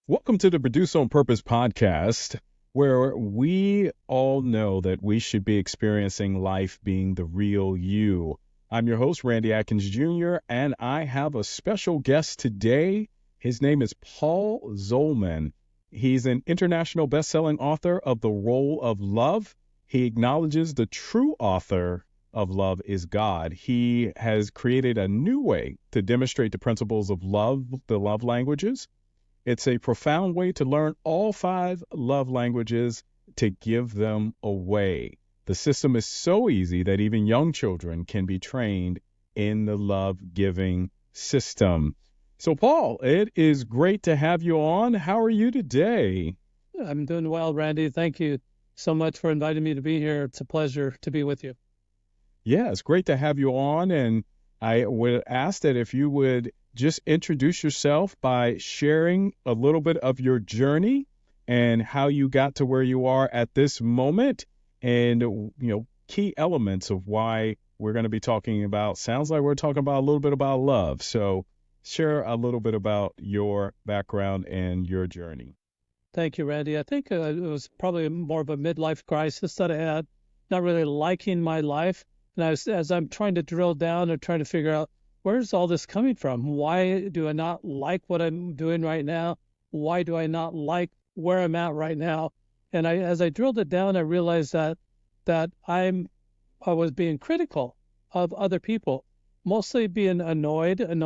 Welcome to the Produce on Purpose podcast, where we all know that we should be experiencing life being the real you. I'm your host, Randy Atkins Jr., and I have a special guest today. His name is Paul Zolman. He's an international best-selling author of The Role of Love. He acknowledges the true author of love is God. He has created a new way to demonstrate the principles of love, the love languages. It's a profound way to learn all 5 love languages to give them away. The system is so easy that even young children can be trained in the love giving system. So, Paul, it is great to have you on. How are you today? I'm doing well, Randy. Thank you so much for inviting me to be here. It's a pleasure to be with you. Yeah, it's great to have you on. And I would ask that if you would just introduce yourself by sharing a little bit of your journey and how you got to where you are at this moment and, key elements of why we're going to be talking about. Sounds like we're talking about a little bit about love. So share a little bit about your background and your journey. Thank you, Randy. I think it was probably more of a midlife crisis that I had, not really liking my life. And as I'm trying to drill down and trying to figure out where's all this coming from? Why do I not like what I'm doing right now? Why do I not like where I'm at right now? And as I drilled it down, I realized that I was being critical of other people, mostly being annoyed. And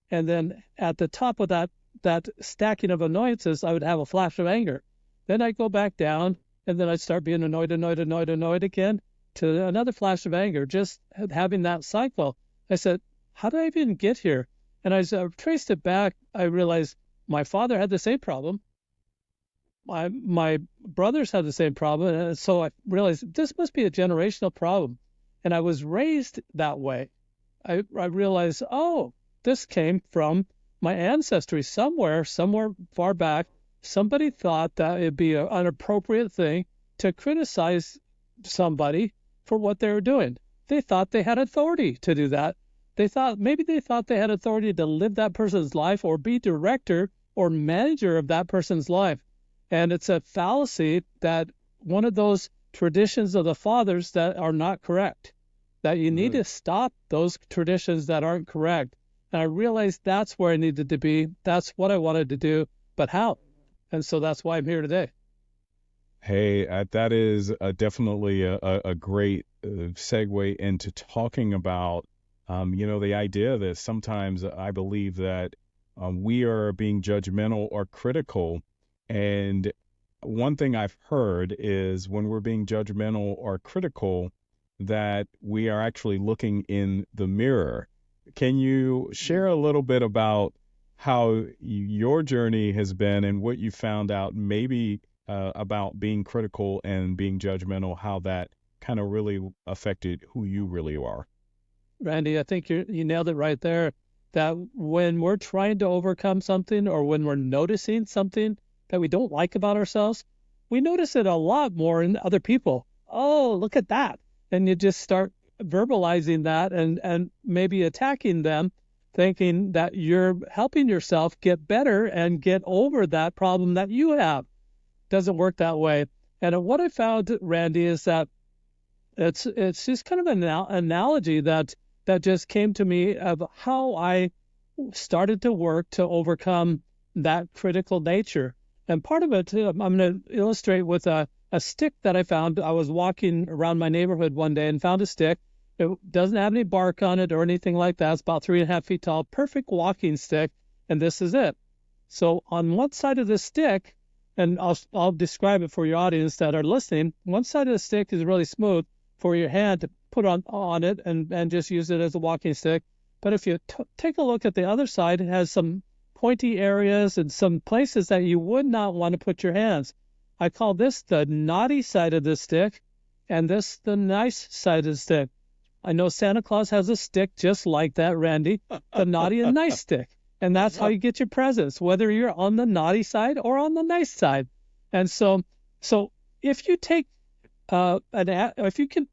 then at the top of that stacking of annoyances, I would have a flash of anger. Then I'd go back down, and then I'd start being annoyed again to another flash of anger, just having that cycle. I said, how did I even get here? And as I traced it back, I realized my father had the same problem. My brothers had the same problem. And so I realized this must be a generational problem. And I was raised that way. I realized, oh, this came from my ancestry somewhere far back. Somebody thought that it'd be an appropriate thing to criticize somebody for what they were doing. They thought they had authority to do that. They thought they had authority to live that person's life or be director or manager of that person's life. And it's a fallacy, that one of those traditions of the fathers that are not correct, that you need to stop those traditions that aren't correct. And I realized that's where I needed to be. That's what I wanted to do, but how? And so that's why I'm here today. Hey, that is definitely a great segue into talking about, the idea that sometimes I believe that we are being judgmental or critical. And one thing I've heard is when we're being judgmental or critical, that we are actually looking in the mirror. Can you share a little bit about how your journey has been and what you found out maybe about being critical and being judgmental, how that kind of really affected who you really are? Randy, I think you nailed it right there. That when we're trying to overcome something, or when we're noticing something that we don't like about ourselves, we notice it a lot more in other people. Oh, look at that. And you just start verbalizing that and maybe attacking them, thinking that you're helping yourself get better and get over that problem that you have. Doesn't work that way. And what I found, Randy, is that it's just kind of an analogy that just came to me of how I started to work to overcome that critical nature. And part of it, I'm going to illustrate with a stick that I found. I was walking around my neighborhood one day and found a stick. It doesn't have any bark on it or anything like that. It's about 3.5 feet tall, perfect walking stick. And this is it. So on one side of the stick, and I'll describe it for your audience that are listening, one side of the stick is really smooth for your hand to put on it and just use it as a walking stick. But if you take a look at the other side, it has some pointy areas and some places that you would not want to put your hands. I call this the naughty side of the stick, and this the nice side of the stick. I know Santa Claus has a stick just like that, Randy, the naughty and nice stick. And that's how you get your presents, whether you're on the naughty side or on the nice side. And so if you take if you can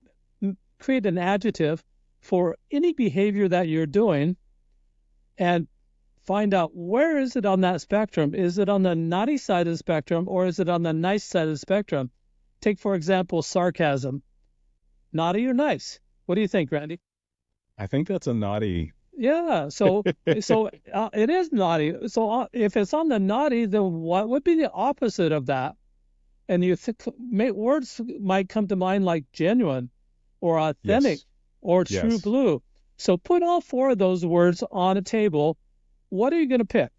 create an adjective for any behavior that you're doing and find out where is it on that spectrum. Is it on the naughty side of the spectrum, or is it on the nice side of the spectrum? Take, for example, sarcasm. Naughty or nice? What do you think, Randy? I think that's a naughty. Yeah, so it is naughty. So if it's on the naughty, then what would be the opposite of that? And you think words might come to mind like genuine or authentic Yes. or true Yes. blue. So put all four of those words on a table. What are you going to pick?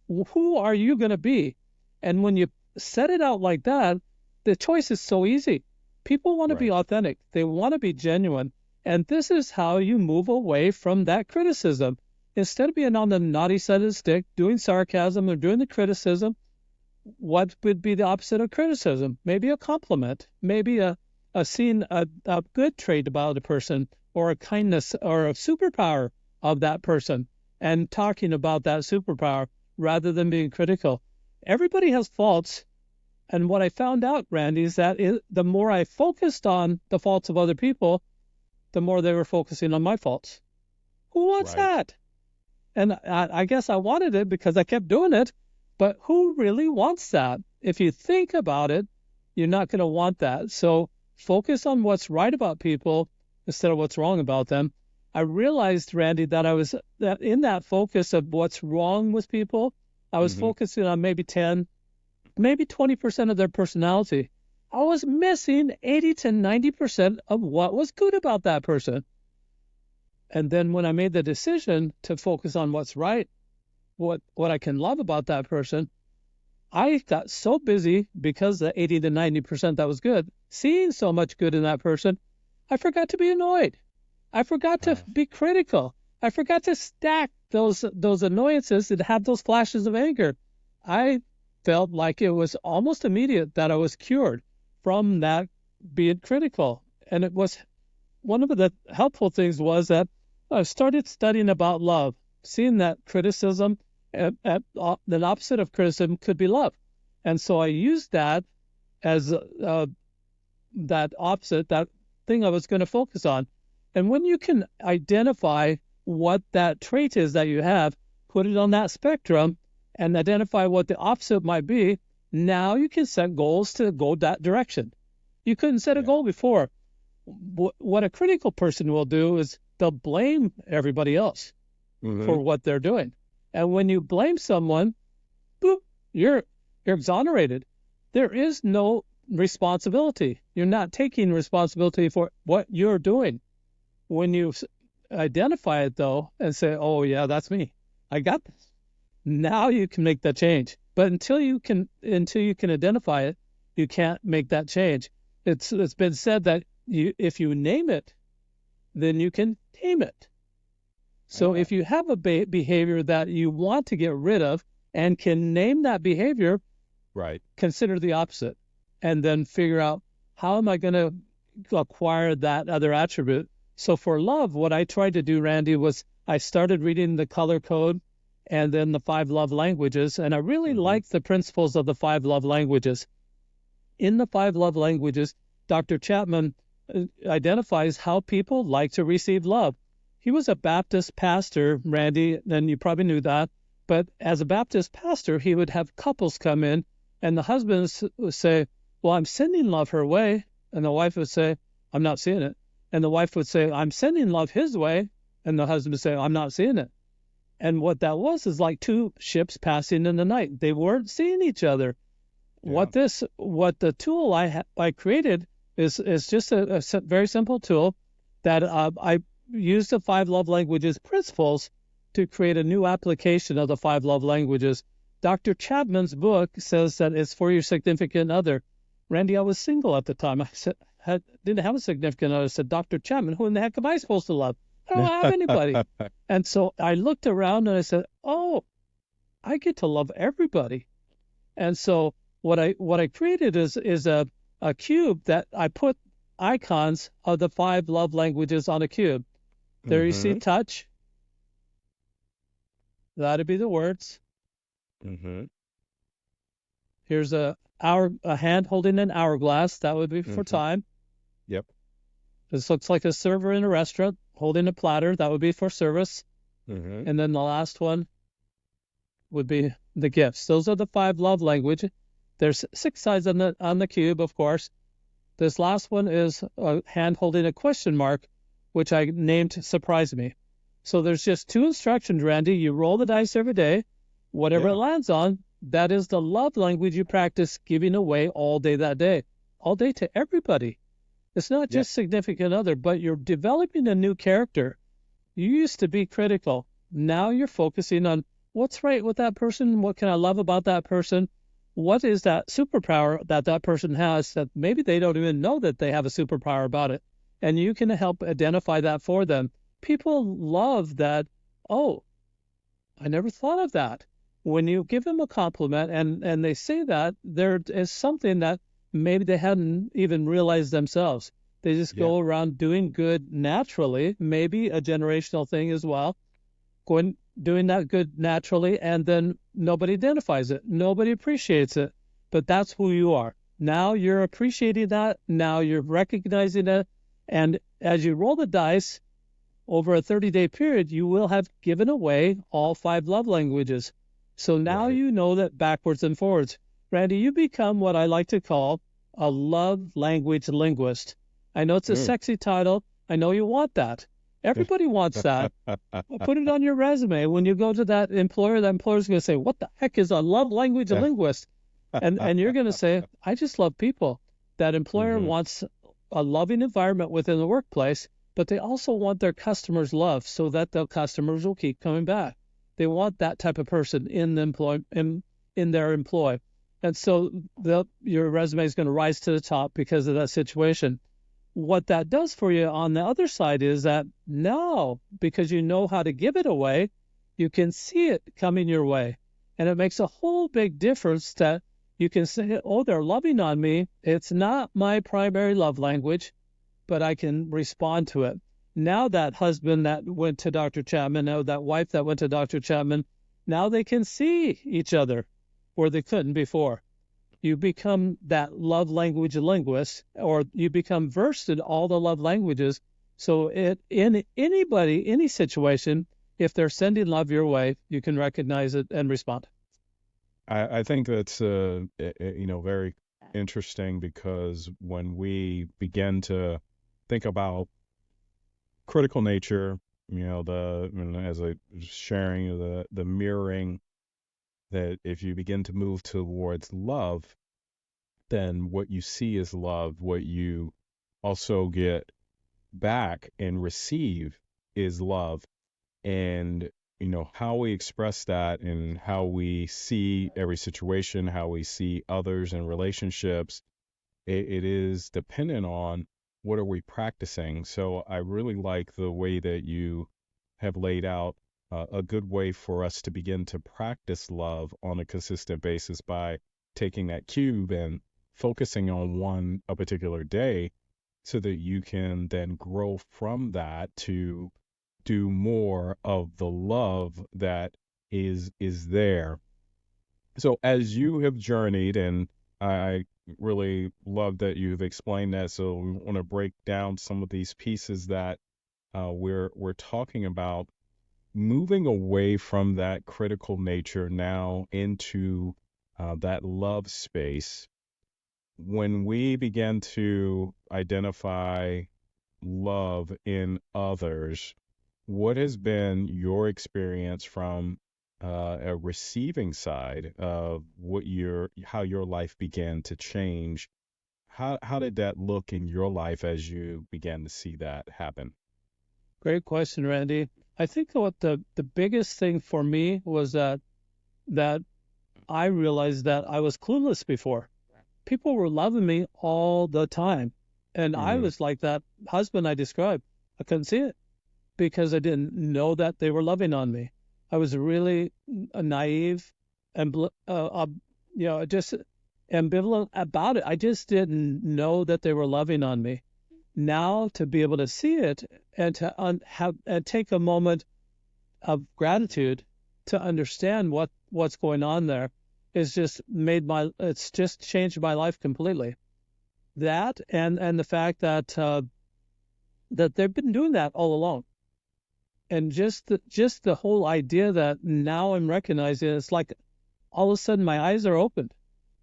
Who are you going to be? And when you set it out like that, the choice is so easy. People want to be Right. authentic. They want to be genuine. And this is how you move away from that criticism. Instead of being on the naughty side of the stick, doing sarcasm or doing the criticism, what would be the opposite of criticism? Maybe a compliment, maybe a good trait about a person, or a kindness or a superpower of that person, and talking about that superpower rather than being critical. Everybody has faults. And what I found out, Randy, is that the more I focused on the faults of other people, the more they were focusing on my faults. Who wants Right. that? And I guess I wanted it because I kept doing it. But who really wants that? If you think about it, you're not going to want that. So focus on what's right about people instead of what's wrong about them. I realized, Randy, that in that focus of what's wrong with people, I was Hmm. focusing on maybe 10, maybe 20% of their personality. I was missing 80 to 90% of what was good about that person. And then when I made the decision to focus on what's right, what I can love about that person, I got so busy because the 80 to 90% that was good, seeing so much good in that person, I forgot to be annoyed. I forgot to Wow. be critical. I forgot to stack those annoyances and have those flashes of anger. I felt like it was almost immediate that I was cured from that being critical. And it was one of the helpful things was that I started studying about love, seeing that criticism, the opposite of criticism could be love. And so I used that as that opposite, that thing I was going to focus on. And when you can identify what that trait is that you have, put it on that spectrum and identify what the opposite might be, now you can set goals to go that direction. You couldn't set a Yeah. goal before. What a critical person will do is they'll blame everybody else Hmm. for what they're doing. And when you blame someone, boop, you're exonerated. There is no responsibility. You're not taking responsibility for what you're doing. When you identify it though and say, "Oh yeah, that's me. I got this." Now you can make that change. But until you can identify it, you can't make that change. It's been said that if you name it, then you can tame it. So Ah, if you have a behavior that you want to get rid of and can name that behavior, right. consider the opposite and then figure out how am I going to acquire that other attribute. So for love, what I tried to do, Randy, was I started reading the color code and then the 5 love languages. And I really Hmm. liked the principles of the 5 love languages. In the 5 love languages, Dr. Chapman identifies how people like to receive love. He was a Baptist pastor, Randy, and you probably knew that. But as a Baptist pastor, he would have couples come in, and the husbands would say, "Well, I'm sending love her way." And the wife would say, "I'm not seeing it." And the wife would say, "I'm sending love his way." And the husband would say, "I'm not seeing it." And what that was is like two ships passing in the night. They weren't seeing each other. Yeah. What the tool I created is just a very simple tool that I used the 5 love languages principles to create a new application of the 5 love languages. Dr. Chapman's book says that it's for your significant other. Randy, I was single at the time. I said didn't have a significant other. I said, "Dr. Chapman, who in the heck am I supposed to love? I don't have anybody." And so I looked around and I said, "Oh, I get to love everybody." And so what I created is a cube that I put icons of the 5 love languages on a cube. There you see Hmm. touch. That'd be the words. Hmm. Here's a hand holding an hourglass. That would be for Hmm. time. Yep. This looks like a server in a restaurant holding a platter. That would be for service. Hmm. And then the last one would be the gifts. Those are the 5 love language. There's 6 sides on the cube, of course. This last one is a hand holding a question mark, which I named Surprise Me. So there's just 2 instructions, Randy. You roll the dice every day. Whatever it Yeah. lands on, that is the love language you practice giving away all day that day. All day to everybody. It's not Yeah. just significant other, but you're developing a new character. You used to be critical. Now you're focusing on what's right with that person, what can I love about that person, what is that superpower that that person has that maybe they don't even know that they have a superpower about it. And you can help identify that for them. People love that. Oh, I never thought of that. When you give them a compliment and they say that, there is something that maybe they hadn't even realized themselves. They just Yeah. go around doing good naturally, maybe a generational thing as well, going doing that good naturally, and then nobody identifies it. Nobody appreciates it. But that's who you are. Now you're appreciating that. Now you're recognizing it. And as you roll the dice, over a 30-day period, you will have given away all 5 love languages. So now Right. you know that backwards and forwards. Randy, you become what I like to call a love language linguist. I know it's a Mm. sexy title. I know you want that. Everybody wants that. Put it on your resume. When you go to that employer's going to say, "What the heck is a love language linguist?" And you're going to say, "I just love people." That employer Hmm. wants a loving environment within the workplace, but they also want their customers loved so that the customers will keep coming back. They want that type of person in their employ. And so your resume is going to rise to the top because of that situation. What that does for you on the other side is that now, because you know how to give it away, you can see it coming your way. And it makes a whole big difference that you can say, oh, they're loving on me. It's not my primary love language, but I can respond to it. Now that husband that went to Dr. Chapman, now that wife that went to Dr. Chapman, now they can see each other where they couldn't before. You become that love language linguist, or you become versed in all the love languages. So in anybody, any situation, if they're sending love your way, you can recognize it and respond. I think that's very interesting because when we begin to think about critical nature, as I was sharing the mirroring, that if you begin to move towards love, then what you see is love. What you also get back and receive is love. And how we express that and how we see every situation, how we see others and relationships, it is dependent on what are we practicing. So I really like the way that you have laid out a good way for us to begin to practice love on a consistent basis by taking that cube and focusing on a particular day so that you can then grow from that to do more of the love that is there. So as you have journeyed, and I really love that you've explained that. So we want to break down some of these pieces that we're talking about, moving away from that critical nature now into that love space. When we begin to identify love in others, what has been your experience from a receiving side of how your life began to change? How did that look in your life as you began to see that happen? Great question, Randy. I think what the biggest thing for me was that I realized that I was clueless before. People were loving me all the time. And I Hmm. was like that husband I described. I couldn't see it because I didn't know that they were loving on me. I was really naive and just ambivalent about it. I just didn't know that they were loving on me. Now to be able to see it and to have and take a moment of gratitude to understand what's going on there is just it's just changed my life completely. That and the fact that that they've been doing that all along. And just the whole idea that now I'm recognizing it's like all of a sudden my eyes are opened.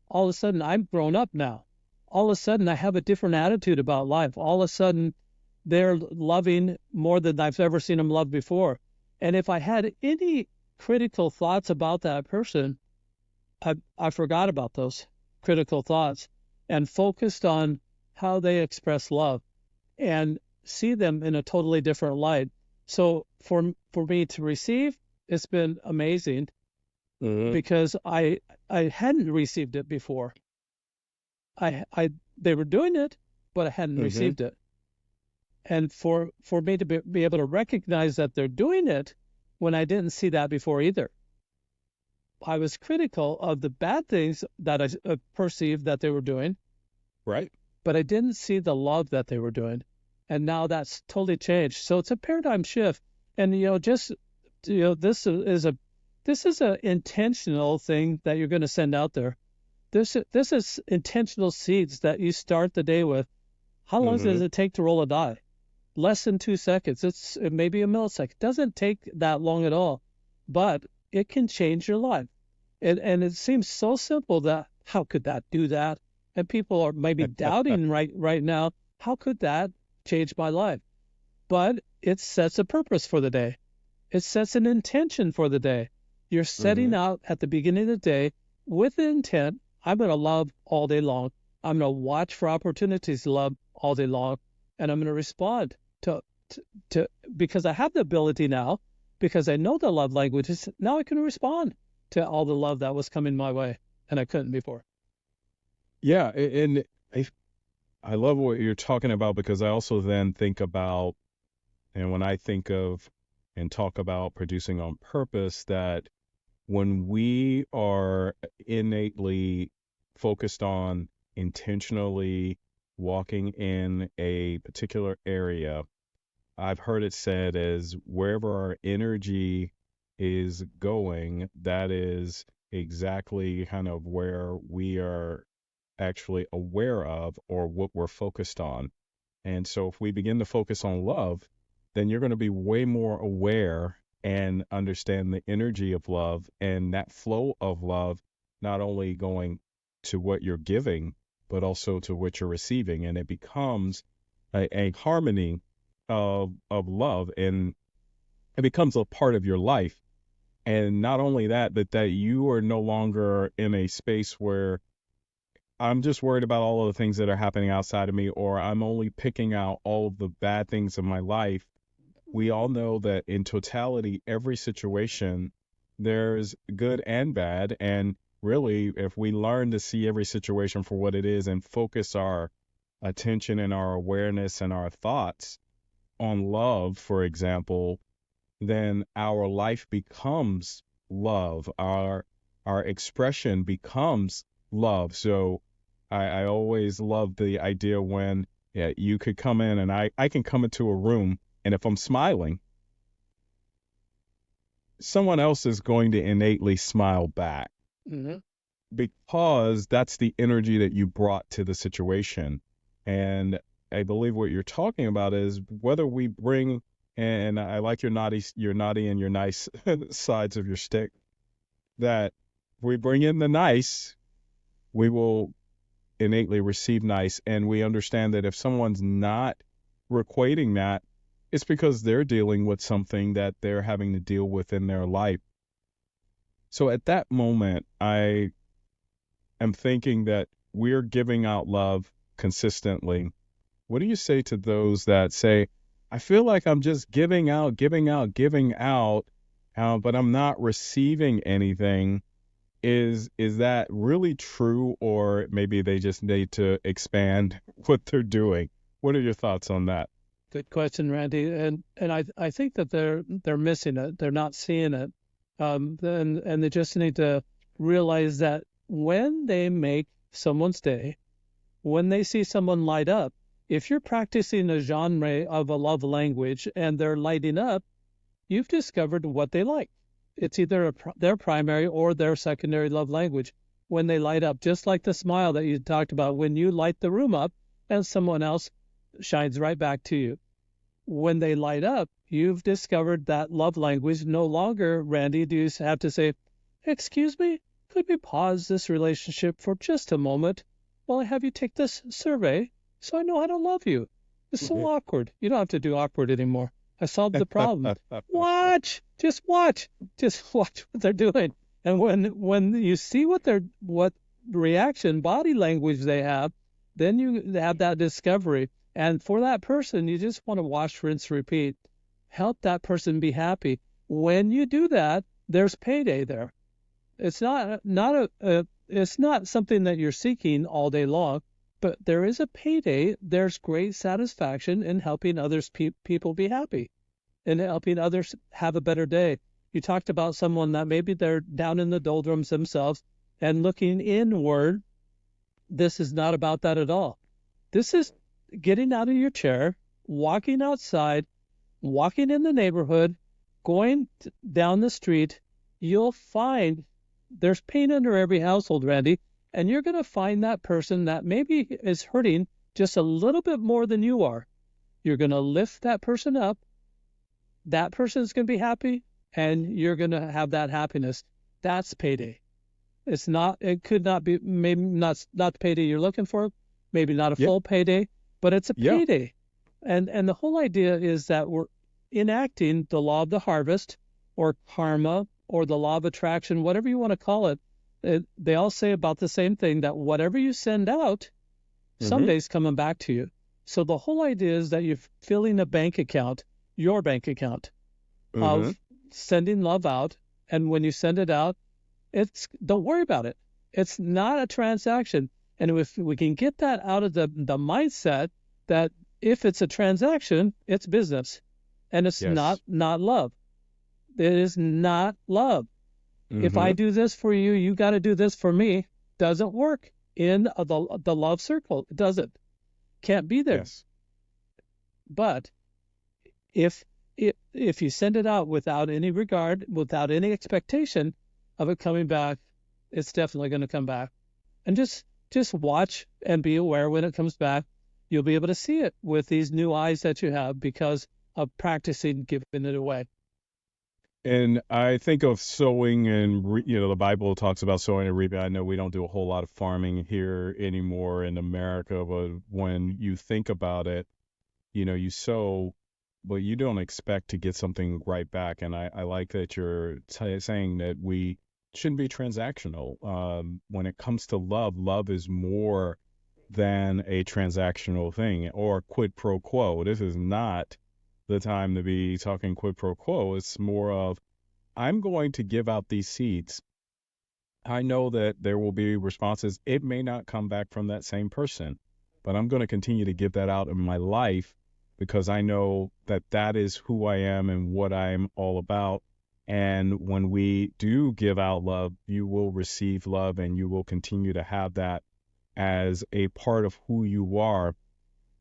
All of a sudden I'm grown up now. All of a sudden I have a different attitude about life. All of a sudden they're loving more than I've ever seen them love before. And if I had any critical thoughts about that person, I forgot about those critical thoughts and focused on how they express love and see them in a totally different light. So for me to receive, it's been amazing because I hadn't received it before. They were doing it, but I hadn't received it. And for me to be able to recognize that they're doing it when I didn't see that before either. I was critical of the bad things that I perceived that they were doing. Right. But I didn't see the love that they were doing. And now that's totally changed. So it's a paradigm shift. And, this is an intentional thing that you're going to send out there. This is intentional seeds that you start the day with. How long does it take to roll a die? Less than 2 seconds. It may be a millisecond. It doesn't take that long at all, but it can change your life. And it seems so simple that how could that do that? And people are maybe doubting right now, how could that change my life? But it sets a purpose for the day. It sets an intention for the day. You're setting out at the beginning of the day with the intent, I'm going to love all day long. I'm going to watch for opportunities to love all day long. And I'm going to respond to because I have the ability now, because I know the love languages, now I can respond to all the love that was coming my way, and I couldn't before. Yeah, and I love what you're talking about, because I also then think about, and when I think of and talk about producing on purpose, that when we are innately focused on intentionally walking in a particular area, I've heard it said as wherever our energy is going, that is exactly kind of where we are actually aware of, or what we're focused on. And so if we begin to focus on love, then you're going to be way more aware and understand the energy of love and that flow of love, not only going to what you're giving, but also to what you're receiving. And it becomes a harmony of love, and it becomes a part of your life. And not only that, but that you are no longer in a space where I'm just worried about all of the things that are happening outside of me, or I'm only picking out all of the bad things in my life. We all know that in totality, every situation, there's good and bad. And really, if we learn to see every situation for what it is and focus our attention and our awareness and our thoughts on love, for example, then our life becomes love. Our expression becomes love. So I always love the idea when you could come in, and I can come into a room, and if I'm smiling, someone else is going to innately smile back, because that's the energy that you brought to the situation. And I believe what you're talking about is whether we bring, and I like your naughty and your nice sides of your stick, that if we bring in the nice, we will innately receive nice. And we understand that if someone's not requiting that, it's because they're dealing with something that they're having to deal with in their life. So at that moment, I am thinking that we're giving out love consistently. What do you say to those that say, I feel like I'm just giving out, but I'm not receiving anything? Is that really true, or maybe they just need to expand what they're doing? What are your thoughts on that? Good question, Randy. And I think that they're missing it. They're not seeing it. And they just need to realize that when they make someone's day, when they see someone light up, if you're practicing a genre of a love language and they're lighting up, you've discovered what they like. It's either their primary or their secondary love language when they light up, just like the smile that you talked about, when you light the room up and someone else shines right back to you. when they light up, you've discovered that love language. No longer, Randy, do you have to say, excuse me, could we pause this relationship for just a moment while I have you take this survey so I know how to love you? It's so awkward. You don't have to do awkward anymore. I solved the problem. Just watch what they're doing. And when you see what reaction, body language they have, then you have that discovery. And for that person, you just want to wash, rinse, repeat. Help that person be happy. When you do that, there's payday there. It's it's not something that you're seeking all day long, but there is a payday. There's great satisfaction in helping others people be happy and helping others have a better day. You talked about someone that maybe they're down in the doldrums themselves and looking inward. This is not about that at all. This is getting out of your chair, walking outside, walking in the neighborhood, going down the street. You'll find there's pain under every household, Randy, and you're going to find that person that maybe is hurting just a little bit more than you are. You're going to lift that person up. That person's going to be happy, and you're going to have that happiness. That's payday. It could not be, maybe not the payday you're looking for, maybe not a full payday, but it's a payday. And the whole idea is that we're enacting the law of the harvest or karma or the law of attraction, whatever you want to call it. They all say about the same thing, that whatever you send out, someday's coming back to you. So the whole idea is that you're filling a bank account, your bank account, of sending love out. And when you send it out, don't worry about it. It's not a transaction. And if we can get that out of the mindset that if it's a transaction, it's business, and it's not love. It is not love. If I do this for you, you got to do this for me. Doesn't work in the love circle. It doesn't. Can't be there. Yes. But if you send it out without any regard, without any expectation of it coming back, it's definitely going to come back. And just watch and be aware when it comes back. You'll be able to see it with these new eyes that you have because of practicing giving it away. And I think of sowing, and the Bible talks about sowing and reaping. I know we don't do a whole lot of farming here anymore in America, but when you think about it, you sow, but you don't expect to get something right back. And I like that you're saying that we shouldn't be transactional. When it comes to love, love is more than a transactional thing or quid pro quo. This is not the time to be talking quid pro quo. It's more of, I'm going to give out these seeds. I know that there will be responses. It may not come back from that same person, but I'm going to continue to give that out in my life because I know that that is who I am and what I'm all about. And when we do give out love, you will receive love, and you will continue to have that as a part of who you are.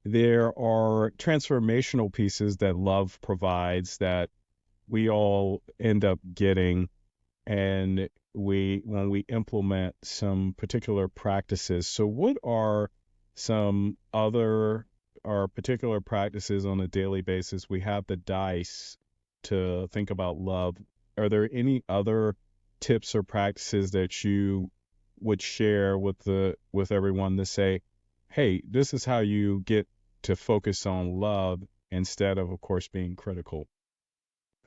There are transformational pieces that love provides that we all end up getting, and when we implement some particular practices. So what are some other or particular practices on a daily basis? We have the dice to think about love. Are there any other tips or practices that you would share with everyone to say, hey, this is how you get to focus on love instead of course, being critical?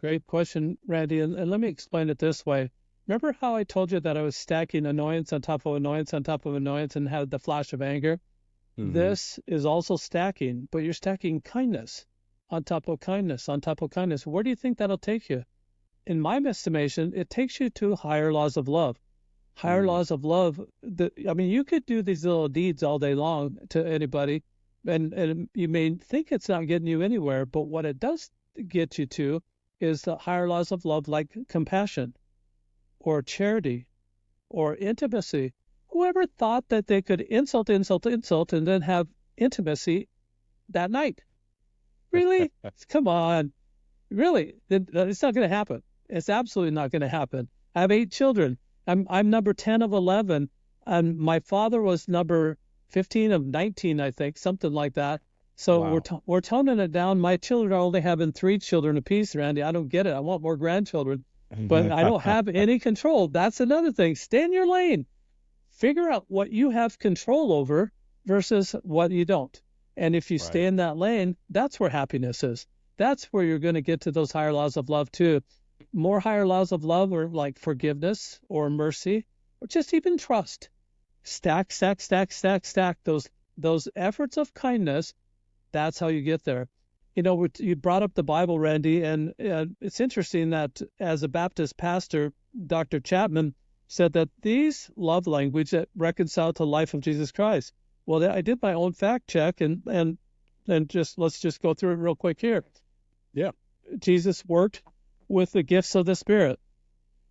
Great question, Randy. And let me explain it this way. Remember how I told you that I was stacking annoyance on top of annoyance on top of annoyance and had the flash of anger? This is also stacking, but you're stacking kindness on top of kindness on top of kindness. Where do you think that'll take you? In my estimation, it takes you to higher laws of love. Higher laws of love. You could do these little deeds all day long to anybody, and you may think it's not getting you anywhere, but what it does get you to is the higher laws of love, like compassion or charity or intimacy. Whoever thought that they could insult, and then have intimacy that night? Really? Come on. Really? It's not going to happen. It's absolutely not going to happen. I have 8 children. I'm number 10 of 11, and my father was number 15 of 19, I think, something like that. So Wow. we're toning it down. My children are only having 3 children apiece, Randy. I don't get it. I want more grandchildren, but I don't have any control. That's another thing. Stay in your lane. Figure out what you have control over versus what you don't. And if you stay Right. in that lane, that's where happiness is. That's where you're going to get to those higher laws of love too. More higher laws of love are like forgiveness or mercy or just even trust. Stack, stack, stack, stack, stack those efforts of kindness. That's how you get there. You brought up the Bible, Randy, and it's interesting that as a Baptist pastor, Dr. Chapman said that these love language that reconcile to the life of Jesus Christ. Well, I did my own fact check, and just let's just go through it real quick here. Yeah. Jesus worked with the gifts of the Spirit,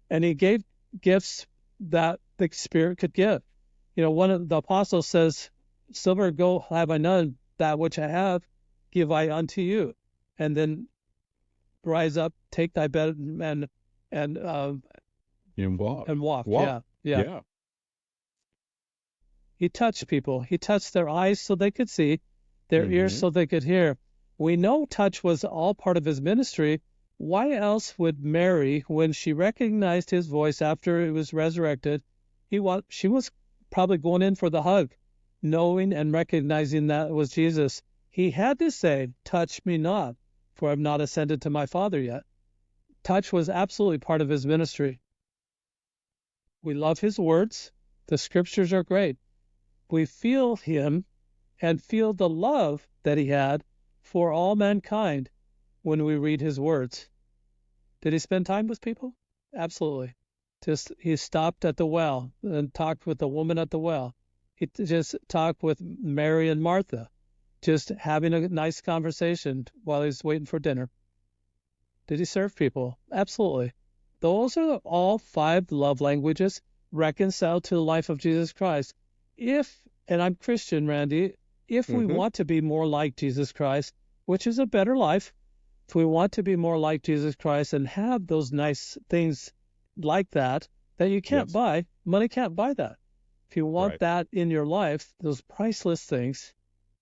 and he gave gifts that the Spirit could give. One of the apostles says, "Silver and gold have I none; that which I have, give I unto you." And then rise up, take thy bed, and And walk. and walk. Walk. Yeah, yeah. Yeah. He touched people. He touched their eyes so they could see, their ears Hmm. so they could hear. We know touch was all part of his ministry. Why else would Mary, when she recognized his voice after he was resurrected, she was probably going in for the hug, knowing and recognizing that it was Jesus. He had to say, "Touch me not, for I have not ascended to my Father yet." Touch was absolutely part of his ministry. We love his words. The scriptures are great. We feel him and feel the love that he had for all mankind when we read his words. Did he spend time with people? Absolutely. He stopped at the well and talked with the woman at the well. He just talked with Mary and Martha, just having a nice conversation while he's waiting for dinner. Did he serve people? Absolutely. Those are all 5 love languages reconciled to the life of Jesus Christ. And I'm Christian, Randy, if we Hmm. want to be more like Jesus Christ, which is a better life, if we want to be more like Jesus Christ and have those nice things like that you can't Yes. buy, money can't buy that. If you want Right. that in your life, those priceless things,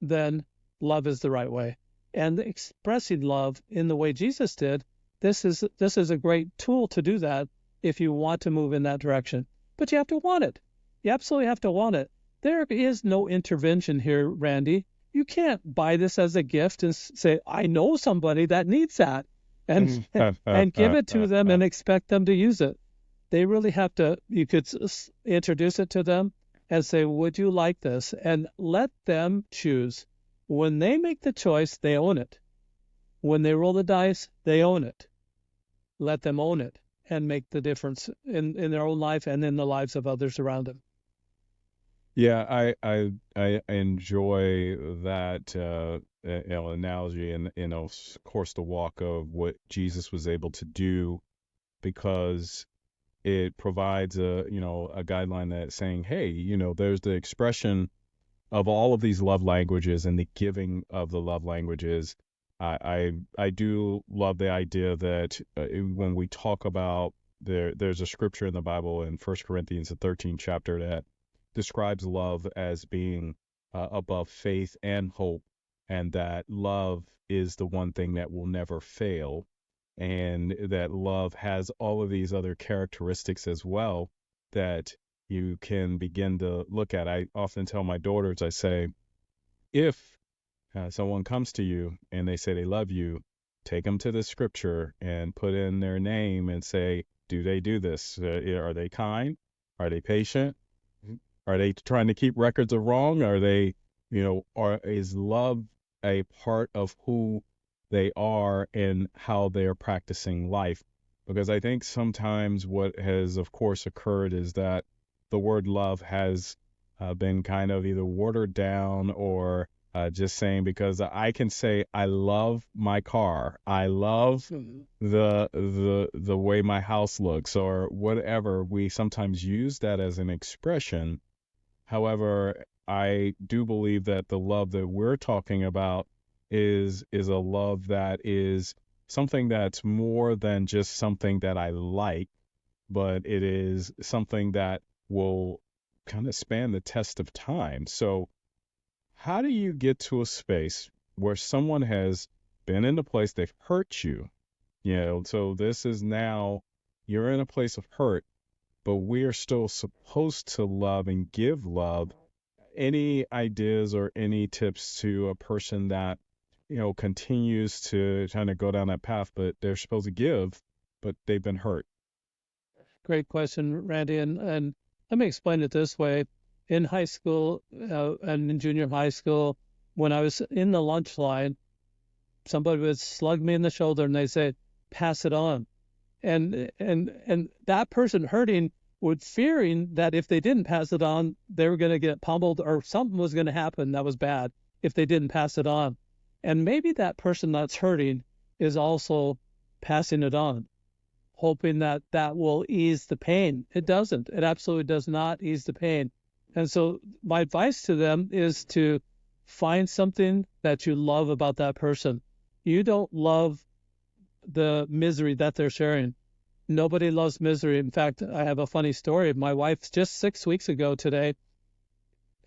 then love is the right way. And expressing love in the way Jesus did, this is a great tool to do that if you want to move in that direction. But you have to want it. You absolutely have to want it. There is no intervention here, Randy. You can't buy this as a gift and say, "I know somebody that needs that," and and give it to them and expect them to use it. They really have to. You could introduce it to them and say, "Would you like this?" And let them choose. When they make the choice, they own it. When they roll the dice, they own it. Let them own it and make the difference in their own life and in the lives of others around them. Yeah, I enjoy that analogy, and of course the walk of what Jesus was able to do, because it provides a guideline that's saying, hey, there's the expression of all of these love languages and the giving of the love languages. I do love the idea that when we talk about there's a scripture in the Bible in First Corinthians, the 13th chapter, that describes love as being above faith and hope, and that love is the one thing that will never fail, and that love has all of these other characteristics as well that you can begin to look at. I often tell my daughters, I say, if someone comes to you and they say they love you, take them to the scripture and put in their name and say, do they do this? Are they kind? Are they patient? Are they trying to keep records of wrong? Are they, is love a part of who they are and how they're practicing life? Because I think sometimes what has, of course, occurred is that the word love has been kind of either watered down or just saying, because I can say I love my car, I love the way my house looks, or whatever. We sometimes use that as an expression. However, I do believe that the love that we're talking about is a love that is something that's more than just something that I like, but it is something that will kind of span the test of time. So, how do you get to a space? where someone has been in a place they've hurt you, so this is now you're in a place of hurt, but we are still supposed to love and give love. Any ideas or any tips to a person that, continues to kind of go down that path, but they're supposed to give, but they've been hurt? Great question, Randy. And let me explain it this way. In high school and in junior high school, when I was in the lunch line, somebody would slug me in the shoulder and they say, pass it on. And that person hurting would fearing that if they didn't pass it on, they were going to get pummeled or something was going to happen that was bad if they didn't pass it on. And maybe that person that's hurting is also passing it on, hoping that that will ease the pain. It doesn't. It absolutely does not ease the pain. And so my advice to them is to find something that you love about that person. You don't love the misery that they're sharing. Nobody loves misery. In fact, I have a funny story. My wife just 6 weeks ago today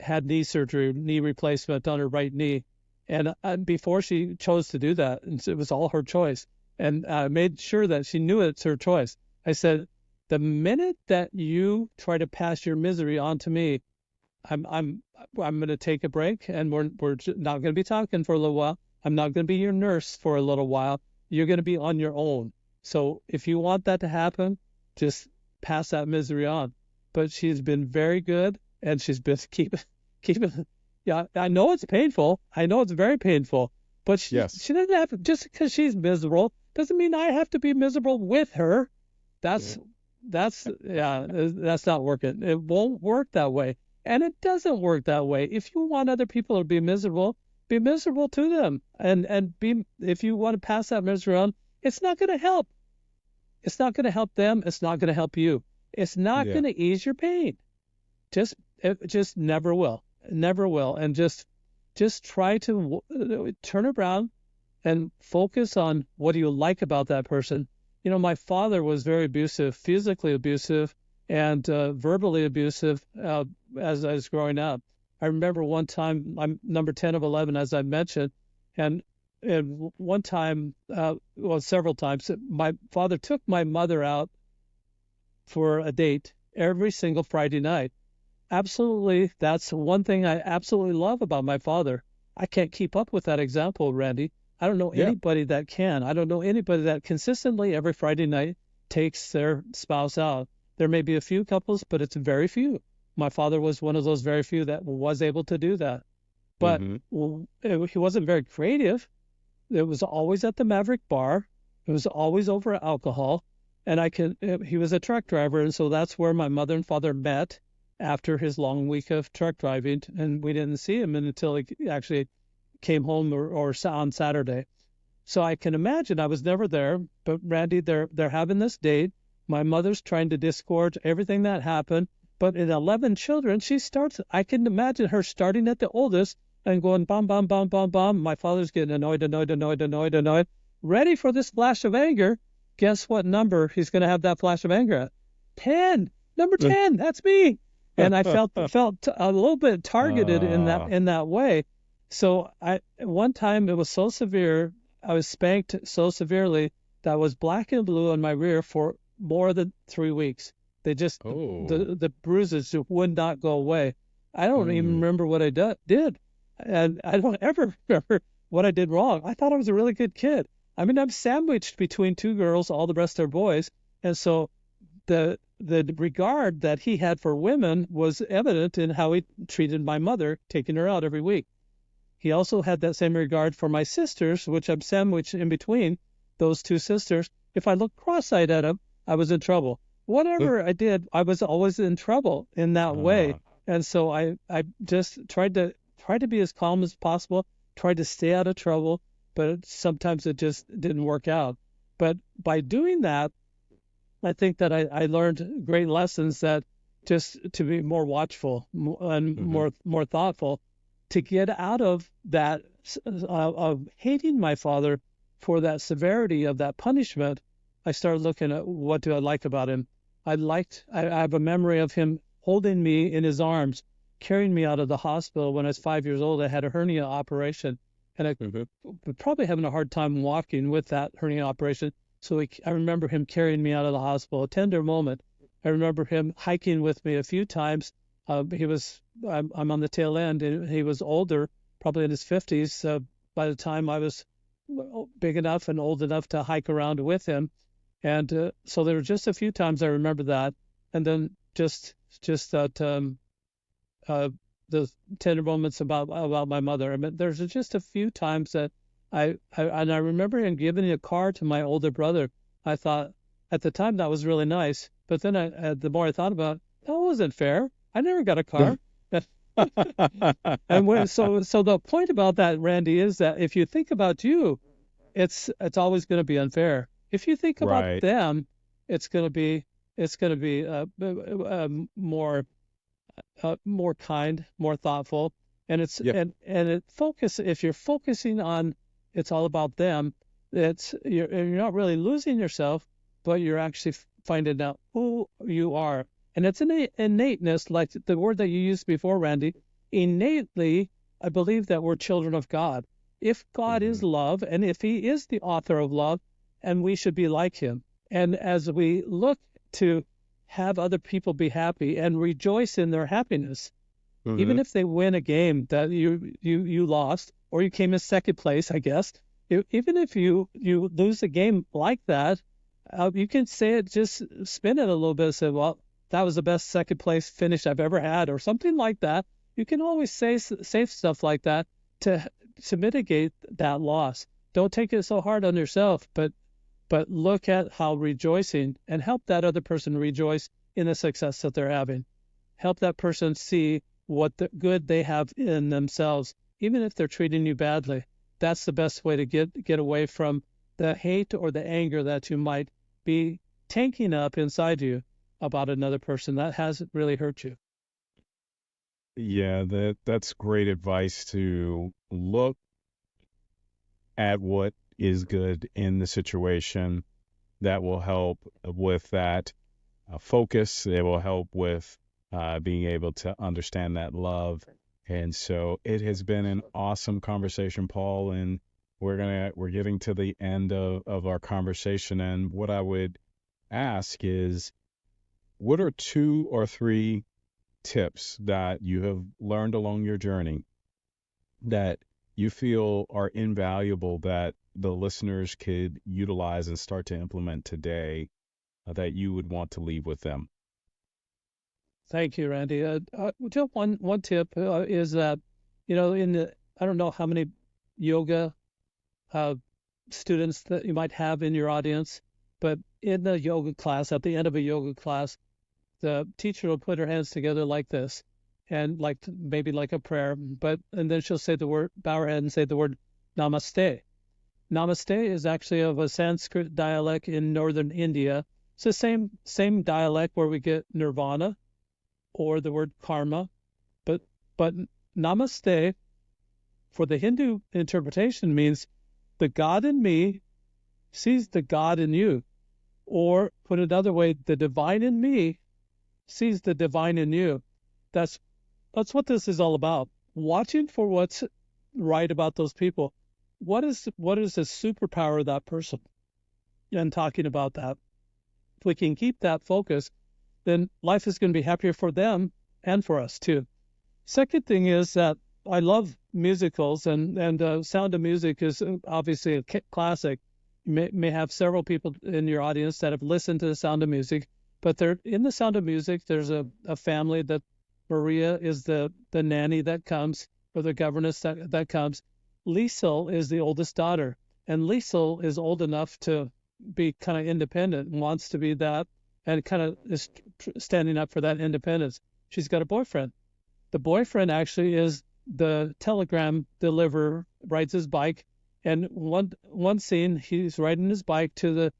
had knee surgery, knee replacement on her right knee. And before she chose to do that, and it was all her choice. And I made sure that she knew it's her choice. I said, the minute that you try to pass your misery on to me, I'm going to take a break, and we're not going to be talking for a little while. I'm not going to be your nurse for a little while. You're going to be on your own. So if you want that to happen, just pass that misery on. But she's been very good, and she's been keeping. Yeah, I know it's painful. I know it's very painful. But she doesn't have, just because she's miserable doesn't mean I have to be miserable with her. That's not working. It won't work that way. And it doesn't work that way. If you want other people to be miserable to them. And if you want to pass that misery on, it's not going to help. It's not going to help them. It's not going to help you. It's not going to ease your pain. It just never will. Never will. And just try to turn around and focus on what do you like about that person. My father was very abusive, physically abusive, and verbally abusive as I was growing up. I remember one time, I'm number 10 of 11, as I mentioned, and one time, several times, my father took my mother out for a date every single Friday night. Absolutely, that's one thing I absolutely love about my father. I can't keep up with that example, Randy. I don't know anybody that can. I don't know anybody that consistently every Friday night takes their spouse out. There may be a few couples, but it's very few. My father was one of those very few that was able to do that. But he wasn't very creative. It was always at the Maverick Bar. It was always over alcohol. And he was a truck driver, and so that's where my mother and father met after his long week of truck driving, and we didn't see him until he actually came home or on Saturday. So I can imagine, I was never there, but Randy, they're having this date. My mother's trying to disgorge everything that happened, but in 11 children, I can imagine her starting at the oldest and going bam, bam, bam, bam, bam. My father's getting annoyed, ready for this flash of anger. Guess what number he's going to have that flash of anger at? 10. Number 10, that's me. And I felt a little bit targeted in that way. So one time it was so severe, I was spanked so severely that I was black and blue on my rear for more than 3 weeks. They just the bruises just would not go away. I don't even remember what I did, and I don't ever remember what I did wrong. I thought I was a really good kid. I mean, I'm sandwiched between two girls, all the rest are boys, and so the regard that he had for women was evident in how he treated my mother, taking her out every week. He also had that same regard for my sisters, which I'm sandwiched in between those two sisters. If I looked cross-eyed at him, I was in trouble. Whatever I did, I was always in trouble in that way. And so I just tried to be as calm as possible, tried to stay out of trouble, but sometimes it just didn't work out. But by doing that, I think that I learned great lessons, that just to be more watchful and more thoughtful, to get out of that of hating my father for that severity of that punishment. I started looking at what do I like about him. I have a memory of him holding me in his arms, carrying me out of the hospital when I was 5 years old. I had a hernia operation, and I was probably having a hard time walking with that hernia operation. So I remember him carrying me out of the hospital, a tender moment. I remember him hiking with me a few times. I'm on the tail end, and he was older, probably in his 50s, by the time I was big enough and old enough to hike around with him. And so there were just a few times I remember that, and then just that the tender moments about my mother. I mean, there's just a few times that I remember him giving a car to my older brother. I thought at the time that was really nice, but then the more I thought about it, that wasn't fair. I never got a car. So the point about that, Randy, is that if you think about you, it's always going to be unfair. If you think about Right. them, it's going to be more kind, more thoughtful, and Yep. if you're focusing on it's all about them, you're not really losing yourself, but you're actually finding out who you are. And it's an innateness, like the word that you used before, Randy. Innately, I believe that we're children of God. If God is Mhm. love, and if He is the author of love, and we should be like Him. And as we look to have other people be happy and rejoice in their happiness, even Mhm. if they win a game that you lost, or you came in second place, I guess. Even if you lose a game like that, you can say it, just spin it a little bit and say, well, that was the best second place finish I've ever had, or something like that. You can always say stuff like that to mitigate that loss. Don't take it so hard on yourself, but look at how rejoicing, and help that other person rejoice in the success that they're having. Help that person see what the good they have in themselves, even if they're treating you badly. That's the best way to get away from the hate or the anger that you might be tanking up inside you about another person that hasn't really hurt you. Yeah, that's great advice to look at what is good in the situation. That will help with that focus. It will help with being able to understand that love. And so it has been an awesome conversation, Paul. And we're getting to the end of our conversation. And what I would ask is, what are 2 or 3 tips that you have learned along your journey that you feel are invaluable that the listeners could utilize and start to implement today, that you would want to leave with them? Thank you, Randy. Just one tip is that, I don't know how many yoga uh, students that you might have in your audience, but in the yoga class, at the end of a yoga class, the teacher will put her hands together like this, and maybe like a prayer, and then she'll say the word, bow her head and say the word namaste. Namaste is actually of a Sanskrit dialect in northern India. It's the same dialect where we get nirvana or the word karma, but but namaste for the Hindu interpretation means the God in me sees the God in you, or put another way, the divine in me sees the divine in you. That's what this is all about. Watching for what's right about those people. What is the superpower of that person? And talking about that. If we can keep that focus, then life is going to be happier for them and for us too. Second thing is that I love musicals, and Sound of Music is obviously a classic. You may have several people in your audience that have listened to the Sound of Music, but they're in the Sound of Music. There's a family that Maria is the nanny that comes, or the governess that comes. Liesel is the oldest daughter, and Liesel is old enough to be kind of independent and wants to be that, and kind of is standing up for that independence. She's got a boyfriend. The boyfriend actually is the telegram deliverer, rides his bike, and one scene he's riding his bike to the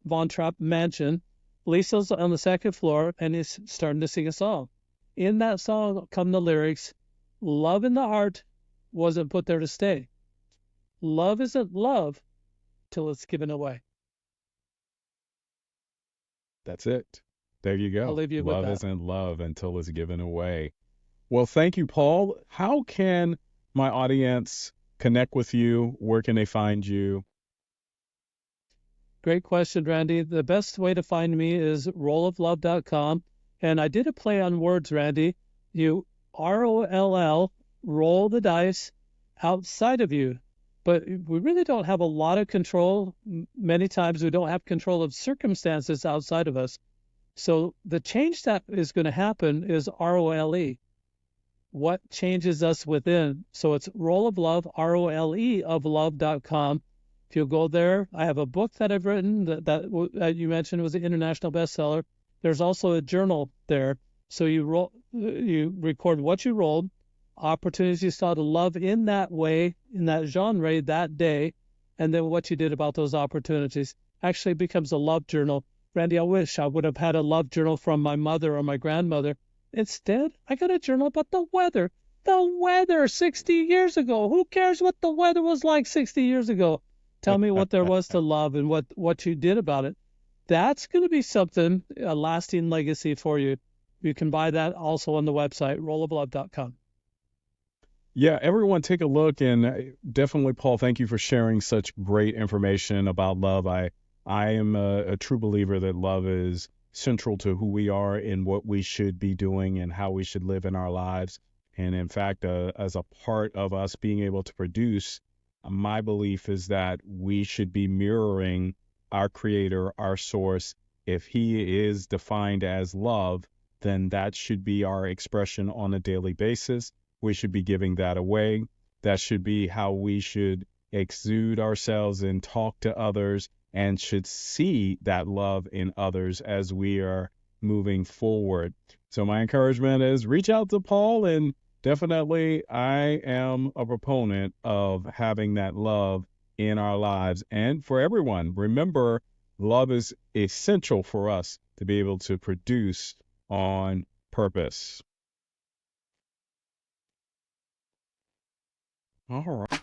Von Trapp mansion. Liesel's on the second floor, and he's starting to sing a song. In that song come the lyrics, "Love in the heart wasn't put there to stay. Love isn't love till it's given away." That's it. There you I'll go. leave you with Love that. isn't love until it's given away. Well, thank you, Paul. How can my audience connect with you? Where can they find you? Great question, Randy. The best way to find me is rolloflove.com. And I did a play on words, Randy. You ROLL, roll the dice outside of you. But we really don't have a lot of control. Many times we don't have control of circumstances outside of us. So the change that is going to happen is ROLE. What changes us within? So it's roll of love, ROLE of love.com. If you'll go there, I have a book that I've written that you mentioned was an international bestseller. There's also a journal there. So you record what you rolled, opportunities you saw to love in that way, in that genre that day, and then what you did about those opportunities. Actually becomes a love journal. Randy, I wish I would have had a love journal from my mother or my grandmother. Instead, I got a journal about the weather. The weather 60 years ago. Who cares what the weather was like 60 years ago? Tell me what there was to love and what you did about it. That's going to be something, a lasting legacy for you. You can buy that also on the website, rolloflove.com. Yeah, everyone take a look, and definitely, Paul, thank you for sharing such great information about love. I am a true believer that love is central to who we are and what we should be doing and how we should live in our lives. And in fact, as a part of us being able to produce, my belief is that we should be mirroring our creator, our source. If he is defined as love, then that should be our expression on a daily basis. We should be giving that away. That should be how we should exude ourselves and talk to others, and should see that love in others as we are moving forward. So my encouragement is reach out to Paul, and definitely I am a proponent of having that love in our lives. And for everyone, remember, love is essential for us to be able to produce on purpose. All right.